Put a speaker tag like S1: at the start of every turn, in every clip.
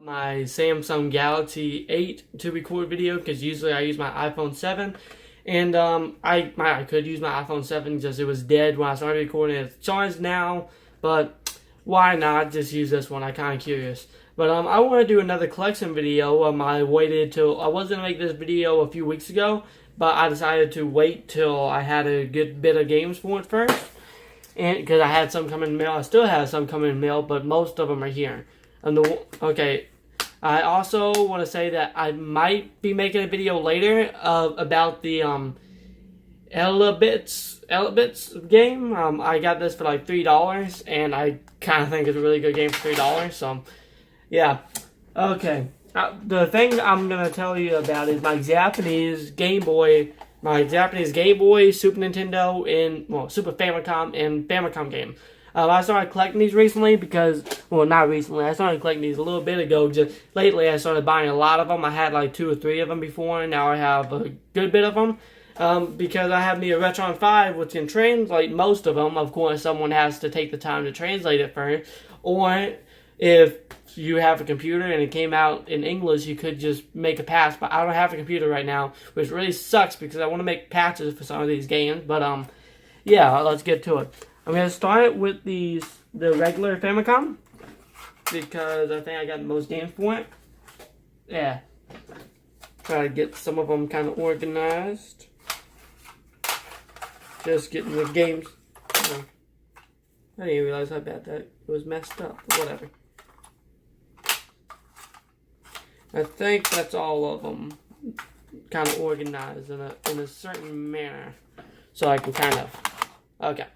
S1: My Samsung Galaxy 8 to record video because usually I use my iPhone 7, and I could use my iPhone 7 because it was dead when I started recording. It's charged now, but why not just use this one? I'm kind of curious. But I want to do another collection video. I waited till I was gonna make this video a few weeks ago, but I decided to wait till I had a good bit of games for it first, and because I had some coming in the mail, I still have some coming in the mail, but most of them are here. Okay, I also want to say that I might be making a video later about the Elebits game. I got this for like $3, and I kind of think it's a really good game for $3. So, yeah. Okay. The thing I'm gonna tell you about is my Japanese Game Boy, Super Nintendo, and Super Famicom and Famicom game. I started collecting these recently because, well, not recently. I started collecting these a little bit ago. Just lately, I started buying a lot of them. I had like 2 or 3 of them before, and now I have a good bit of them. Because I have me a Retron 5, which can translate most of them. Of course, someone has to take the time to translate it first. Or if you have a computer and it came out in English, you could just make a patch. But I don't have a computer right now, which really sucks because I want to make patches for some of these games. But yeah, let's get to it. I'm going to start with the regular Famicom, because I think I got the most games for it. Yeah. Try to get some of them kind of organized. Just getting the games. I didn't realize how bad that was messed up, but whatever. I think that's all of them kind of organized in a certain manner, so I can kind of... Okay.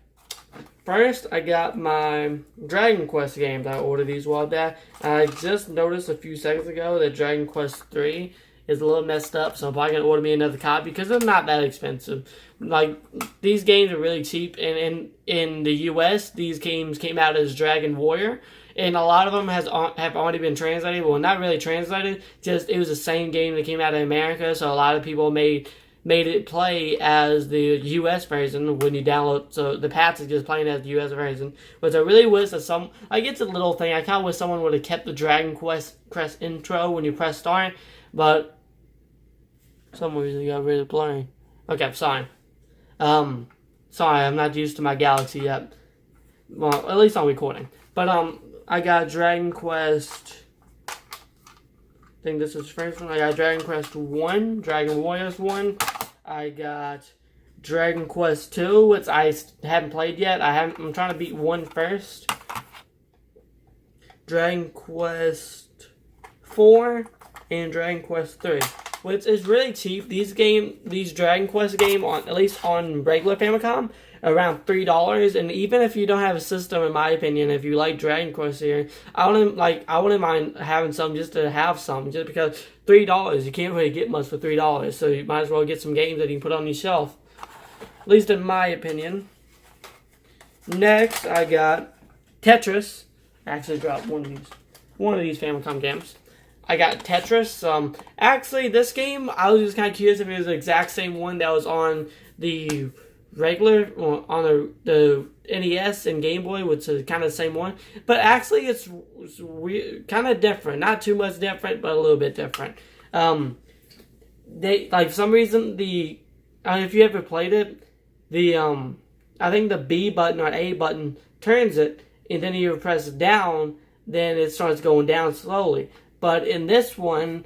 S1: First, I got my Dragon Quest games. I ordered these a while back. I just noticed a few seconds ago that Dragon Quest 3 is a little messed up, so I'm probably going to order me another copy because they're not that expensive. Like, these games are really cheap, and in the US, these games came out as Dragon Warrior, and a lot of them have already been translated. Well, not really translated, just it was the same game that came out in America, so a lot of people made it play as the US version when you download, so the patch is just playing as the US version, which I really wish that it's a little thing, I kind of wish someone would have kept the Dragon Quest intro when you press start, but for some reason it got really blurry. Okay, sorry. Sorry, I'm not used to my Galaxy yet. Well, at least I'm recording. But, I got Dragon Quest... I think this is the first one. I got Dragon Quest 1, Dragon Warriors 1. I got Dragon Quest 2, which I haven't played yet. I'm trying to beat 1 first. Dragon Quest 4 and Dragon Quest 3, which is really cheap. These Dragon Quest games, at least on regular Famicom, around $3, and even if you don't have a system, in my opinion, if you like Dragon Quest here, I wouldn't mind having some just to have some, just because $3, you can't really get much for $3, so you might as well get some games that you can put on your shelf, at least in my opinion. Next, I got Tetris. I actually dropped one of these Famicom games. I got Tetris. Actually, this game, I was just kind of curious if it was the exact same one that was on the regular, on the NES and Game Boy, which is kind of the same one, but actually it's kind of different. Not too much different, but a little bit different. They, like, for some reason, if you ever played it, I think the B button or A button turns it, and then you press down, then it starts going down slowly. But in this one,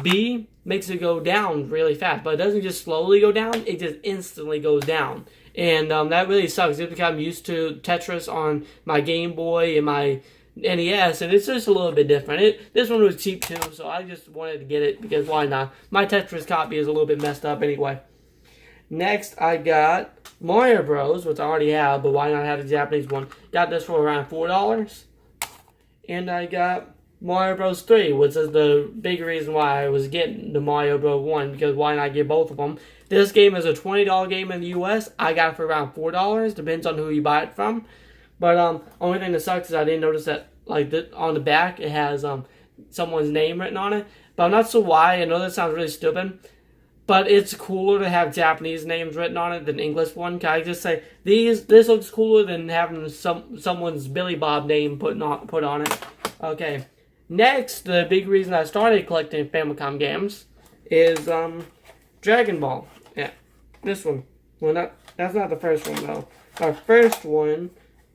S1: B makes it go down really fast, but it doesn't just slowly go down, it just instantly goes down. And that really sucks, just because I'm used to Tetris on my Game Boy and my NES, and it's just a little bit different. This one was cheap too, so I just wanted to get it, because why not? My Tetris copy is a little bit messed up anyway. Next, I got Mario Bros, which I already have, but why not have the Japanese one? Got this for around $4. And I got Mario Bros 3, which is the big reason why I was getting the Mario Bros 1, because why not get both of them? This game is a $20 game in the US. I got it for around $4, depends on who you buy it from. But only thing that sucks is I didn't notice that, like, on the back it has someone's name written on it. But I'm not sure why. I know that sounds really stupid, but it's cooler to have Japanese names written on it than English one. Can I just say this looks cooler than having someone's Billy Bob name put on it? Okay. Next, the big reason I started collecting Famicom games is Dragon Ball. Yeah, this one. Well, that's not the first one though. Our first one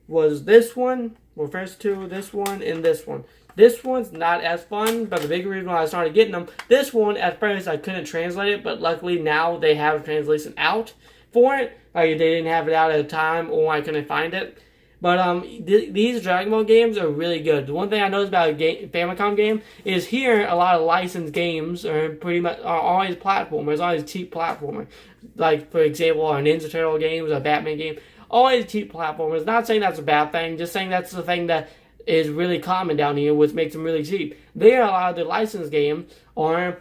S1: was this one. Well, first two, this one and this one. This one's not as fun, but the big reason why I started getting them, this one at first I couldn't translate it, but luckily now they have a translation out for it. Like they didn't have it out at the time, or I couldn't find it. But these Dragon Ball games are really good. The one thing I noticed about a Famicom game is here a lot of licensed games are always platformers, always cheap platformers. Like for example, our Ninja Turtle games, our Batman game, always cheap platformers. Not saying that's a bad thing, just saying that's the thing that is really common down here, which makes them really cheap. There, a lot of the licensed games are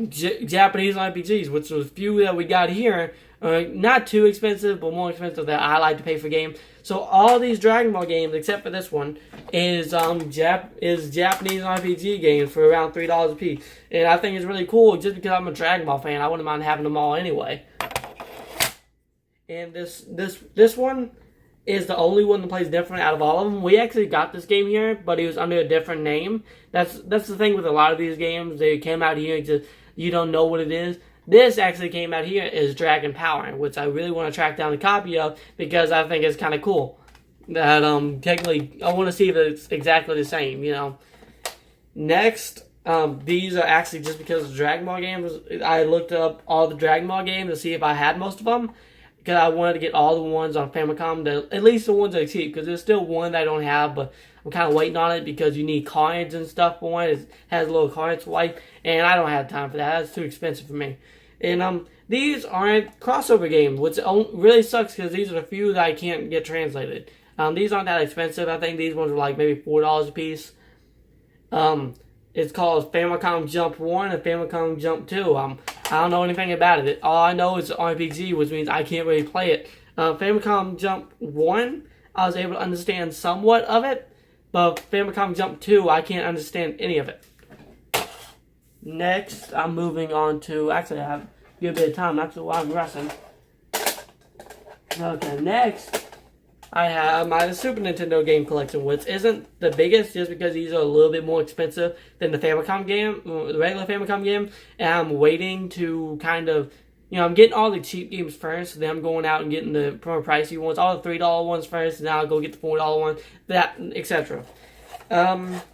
S1: Japanese RPGs, which was few that we got here. Not too expensive, but more expensive that I like to pay for games. So all these Dragon Ball games, except for this one, is Japanese RPG games for around $3 a piece. And I think it's really cool just because I'm a Dragon Ball fan. I wouldn't mind having them all anyway. And this one is the only one that plays different out of all of them. We actually got this game here, but it was under a different name. That's the thing with a lot of these games. They came out here, just you don't know what it is. This actually came out here as Dragon Power, which I really want to track down a copy of because I think it's kind of cool. That technically, I want to see if it's exactly the same, you know. Next, these are actually just because of Dragon Ball games. I looked up all the Dragon Ball games to see if I had most of them. Because I wanted to get all the ones on Famicom, at least the ones that are cheap. Because there's still one that I don't have, but I'm kind of waiting on it because you need cards and stuff for it. It has a little card swipe, and I don't have time for that. That's too expensive for me. And these aren't crossover games, which really sucks because these are the few that I can't get translated. These aren't that expensive. I think these ones are like maybe $4 a piece. It's called Famicom Jump 1 and Famicom Jump 2. I don't know anything about it. All I know is RPG, which means I can't really play it. Famicom Jump 1, I was able to understand somewhat of it, but Famicom Jump 2, I can't understand any of it. Next, I'm moving on to, actually I have a good bit of time, that's why I'm rushing. Okay, next, I have my Super Nintendo game collection, which isn't the biggest just because these are a little bit more expensive than the Famicom game, the regular Famicom game, and I'm waiting to kind of, I'm getting all the cheap games first, then I'm going out and getting the more pricey ones, all the $3 ones first, and then I'll go get the $4 one, that, etc.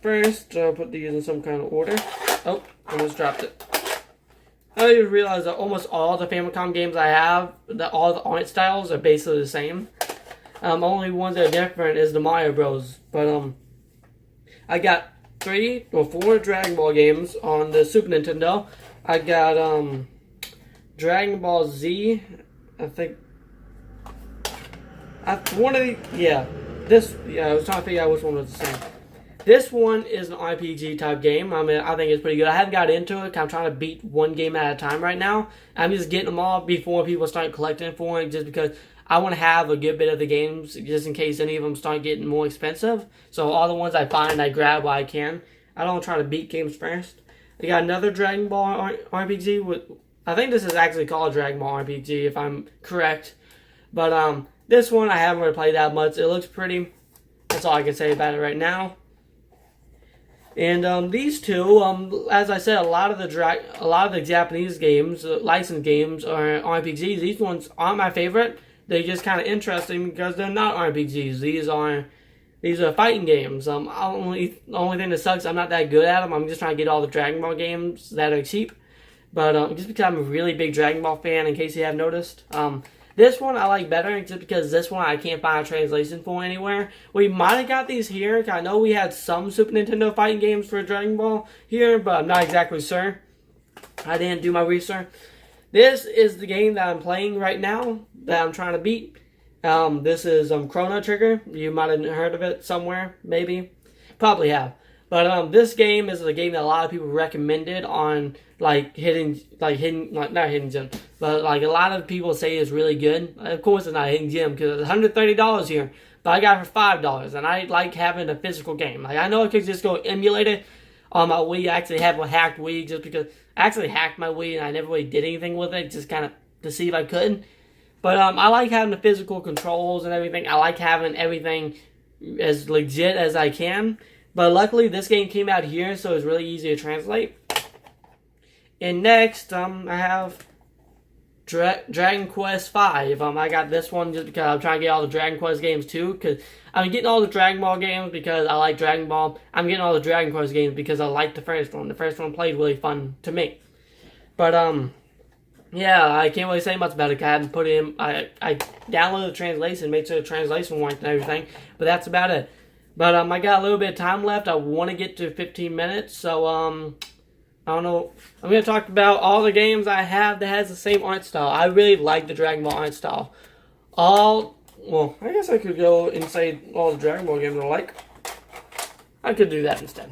S1: First, I'll put these in some kind of order. Oh, almost dropped it. I just realized that almost all the Famicom games I have, all the art styles are basically the same. Only ones that are different is the Mario Bros. But I got 3 or 4 Dragon Ball games on the Super Nintendo. I got Dragon Ball Z. I think one of the I was trying to figure out which one was the same. This one is an RPG type game. I mean, I think it's pretty good. I haven't got into it. I'm trying to beat one game at a time right now. I'm just getting them all before people start collecting for it, just because I want to have a good bit of the games, just in case any of them start getting more expensive. So all the ones I find, I grab while I can. I don't try to beat games first. I got another Dragon Ball RPG. I think this is actually called Dragon Ball RPG, if I'm correct. But this one I haven't really played that much. It looks pretty. That's all I can say about it right now. And these two, as I said, a lot of the Japanese games, licensed games, are RPGs. These ones aren't my favorite. They're just kind of interesting because they're not RPGs. These are fighting games. The only thing that sucks, I'm not that good at them. I'm just trying to get all the Dragon Ball games that are cheap. But just because I'm a really big Dragon Ball fan, in case you have noticed. This one I like better just because this one I can't find a translation for anywhere. We might have got these here. I know we had some Super Nintendo fighting games for Dragon Ball here, but I'm not exactly sure. I didn't do my research. This is the game that I'm playing right now that I'm trying to beat. This is Chrono Trigger. You might have heard of it somewhere, maybe. Probably have. But this game is a game that a lot of people recommended on not hidden gem, but like a lot of people say it's really good. Of course, it's not a hidden gem because it's $130 here, but I got it for $5, and I like having a physical game. Like I know I could just go emulate it on my Wii. I actually have a hacked Wii just because I actually hacked my Wii and I never really did anything with it, just kind of to see if I could. But I like having the physical controls and everything. I like having everything as legit as I can. But luckily, this game came out here, so it's really easy to translate. And next, I have Dragon Quest V. I got this one just because I'm trying to get all the Dragon Quest games too. Because I'm getting all the Dragon Ball games because I like Dragon Ball. I'm getting all the Dragon Quest games because I like the first one. The first one played really fun to me. But yeah, I can't really say much about it. I hadn't put in. I downloaded the translation, made sure the translation worked and everything. But that's about it. But I got a little bit of time left. I want to get to 15 minutes, so I don't know. I'm going to talk about all the games I have that has the same art style. I really like the Dragon Ball art style. Well, I guess I could go and say all the Dragon Ball games I like. I could do that instead.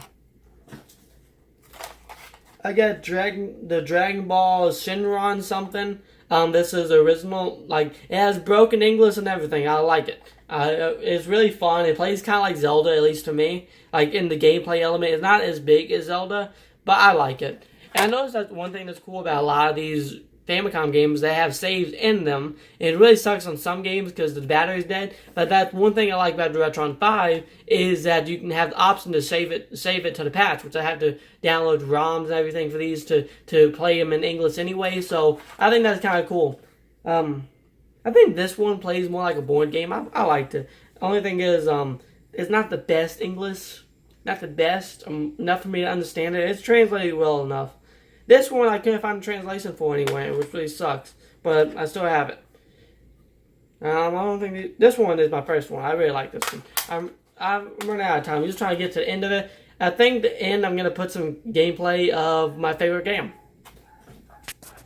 S1: I got the Dragon Ball Shenron something. This is original. Like, it has broken English and everything. I like it. It's really fun. It plays kind of like Zelda, at least to me. Like, in the gameplay element, it's not as big as Zelda, but I like it. And I noticed that one thing that's cool about a lot of these Famicom games, they have saves in them. It really sucks on some games because the battery's dead, but that's one thing I like about Retron 5 is that you can have the option to save it to the patch, which I have to download ROMs and everything for these to play them in English anyway, so I think that's kind of cool. I think this one plays more like a board game. I liked it. The only thing is, it's not the best English. Not the best. Enough for me to understand it. It's translated well enough. This one I couldn't find a translation for anywhere, which really sucks. But I still have it. I don't think this one is my first one. I really like this one. I'm running out of time. I'm just trying to get to the end of it. I think the end I'm going to put some gameplay of my favorite game.